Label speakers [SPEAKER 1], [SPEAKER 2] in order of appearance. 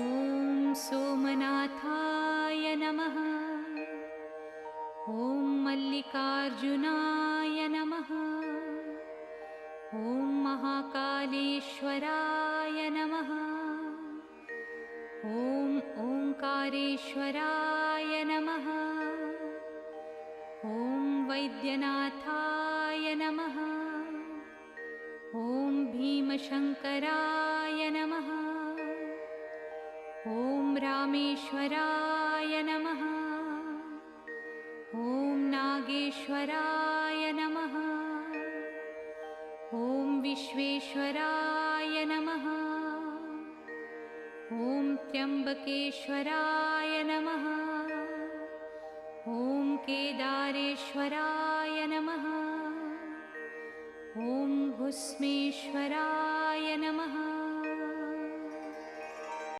[SPEAKER 1] ॐ सोमनाथाय नमः। ॐ मल्लिकार्जुनाय नमः। ॐ महाकालेश्वराय नमः। ॐ ओंकारेश्वराय नमः। ॐ वैद्यनाथाय नमः। ॐ भीमशङ्कराय नमः। ॐ रामेश्वराय नमः। ॐ नागेश्वराय नमः। ॐ विश्वेश्वराय नमः। ॐ त्र्यम्बकेश्वराय नमः। ॐ केदारेश्वराय नमः। ॐ भुस्मेश्वराय